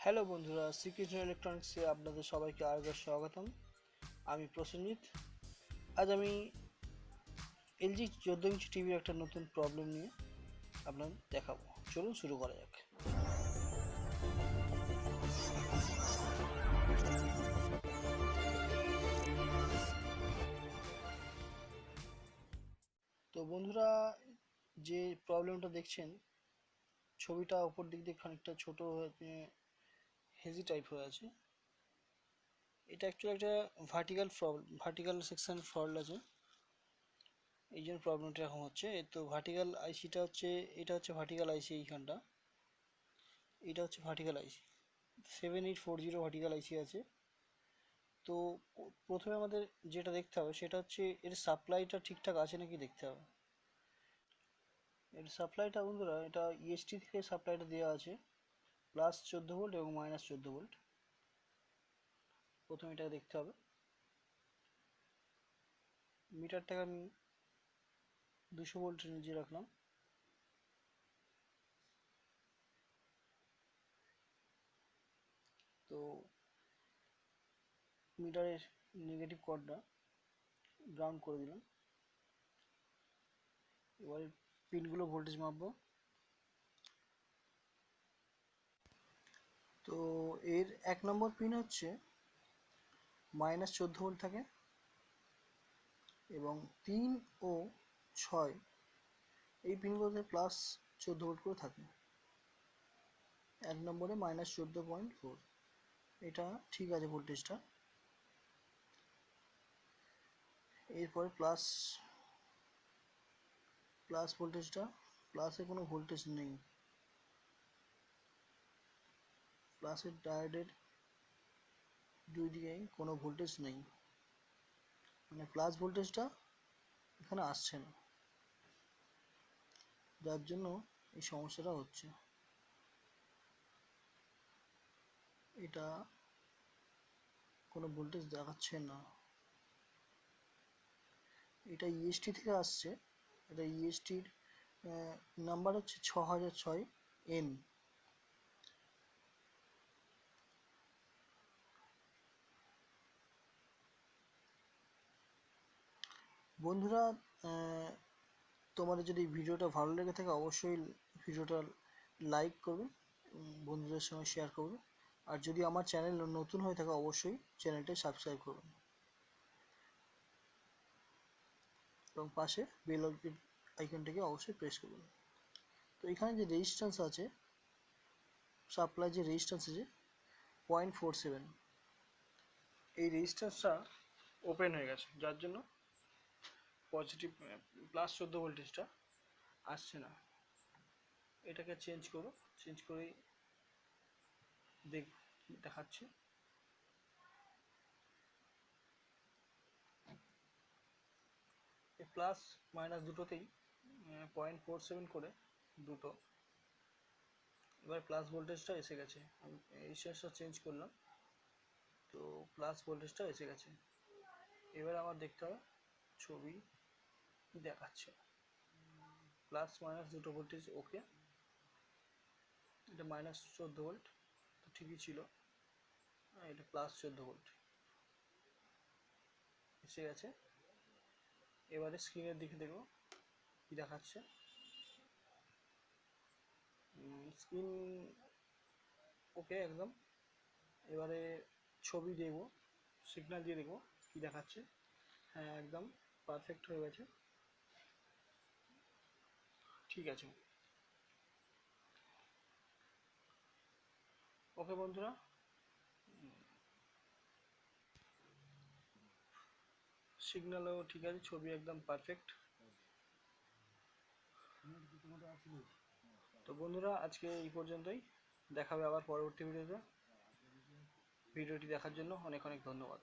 Hello বন্ধুরা, শ্রীকৃষ্ণ ইলেকট্রনিক্সে আপনাদের সবাইকে আরেকবার স্বাগতম। আমি প্রসেনজিৎ। আজ আমি এলজি 14 ইঞ্চি টিভির একটা নতুন প্রবলেম নিয়ে আপনাদের দেখাবো। চলুন শুরু করা যাক। তো বন্ধুরা, যে প্রবলেমটা দেখছেন, ছবিটা উপর দিক দিয়ে খানিকটা ছোট হয়ে হেজি টাইপ হয়ে আছে। এটা অ্যাকচুয়ালি একটা ভার্টিক্যাল সেকশন ফল্ট আছে, এই জন্য প্রবলেমটা এরকম হচ্ছে। তো ভার্টিক্যাল আইসিটা হচ্ছে, এটা হচ্ছে ভার্টিক্যাল আইসি, এইখানটা এটা হচ্ছে ভার্টিক্যাল আইসি 7840 ভার্টিক্যাল আইসি আছে। তো প্রথমে আমাদের যেটা দেখতে হবে সেটা হচ্ছে এর সাপ্লাইটা ঠিকঠাক আছে নাকি দেখতে হবে। এর সাপ্লাইটা বন্ধুরা, এটা ইএসটি থেকে সাপ্লাইটা দেওয়া আছে, +14 ভোল্ট এবং -14 ভোল্ট। প্রথমে এটা দেখতে হবে। মিটারটাকে আমি 200 ভোল্টের নিচে রাখলাম। তো মিটারের নেগেটিভ কর্ডটা গ্রাউন্ড করে দিলাম। এবারে পিনগুলো ভোল্টেজ মাপবো। তো এর 1 নম্বর পিন হচ্ছে -14 ভোল্ট থাকে, এবং 3 ও 6 এই পিনগুলোতে +14 ভোল্ট করে থাকে। 1 নম্বরে -14.4, এটা ঠিক আছে ভোল্টেজটা। এরপরে প্লাস ভোল্টেজটা, প্লাসে কোনো ভোল্টেজ নেই, প্লাসের ডায়োডের দুই দিকেই কোনো ভোল্টেজ নেই, মানে প্লাস ভোল্টেজটা এখানে আসছে না, যার জন্য এই সমস্যাটা হচ্ছে। এটা কোনো ভোল্টেজ দেখাচ্ছে না। এটা ইএসটি থেকে আসছে। এটা ইএসটির নাম্বার হচ্ছে 6006N। বন্ধুরা, তোমাদের যদি ভিডিওটা ভালো লেগে থাকে অবশ্যই ভিডিওটা লাইক করবে, বন্ধুদের সঙ্গে শেয়ার করবে। আর যদি আমার চ্যানেল নতুন হয়ে থাকে অবশ্যই চ্যানেলটা সাবস্ক্রাইব করবেন এবং পাশে বেল আইকনটাকে অবশ্যই প্রেস করবেন। তো এখানে যে রেজিস্ট্যান্স আছে, সাপ্লাই যে রেজিস্ট্যান্স আছে 0.47, এই রেজিস্ট্যান্সটা ওপেন হয়ে গেছে, যার জন্য পজিটিভ +14 ভোল্টেজটা আসছে না। এটাকে চেঞ্জ করো, চেঞ্জ করেই দেখাচ্ছে। এই প্লাস মাইনাস দুটোতেই 0.47 করে দুটো। এবার প্লাস ভোল্টেজটা এসে গেছে, আমি এই শেষটা চেঞ্জ করলাম, তো প্লাস ভোল্টেজটা এসে গেছে। এবার আমার দেখতে হবে ছবি কি দেখাচ্ছে। প্লাস মাইনাস দুটো ভোল্টেজ ওকে, এটা -14 ভোল্ট, তো ঠিকই ছিল। এটা +14 ভোল্ট এসে গেছে। এবারে স্ক্রিনের দিকে দেখো কি দেখাচ্ছে। স্ক্রিন ওকে একদম। এবারে ছবি দেখব, সিগন্যাল দিয়ে দেখব কি দেখাচ্ছে। হ্যাঁ, একদম পারফেক্ট হয়ে গেছে, ঠিক আছে। ওকে বন্ধুরা, সিগন্যালও ঠিক আছে, ছবি একদম পারফেক্ট। তো বন্ধুরা, আজকে এই পর্যন্তই। দেখা হবে আবার পরবর্তী ভিডিওতে। ভিডিওটি দেখার জন্য অনেক অনেক ধন্যবাদ।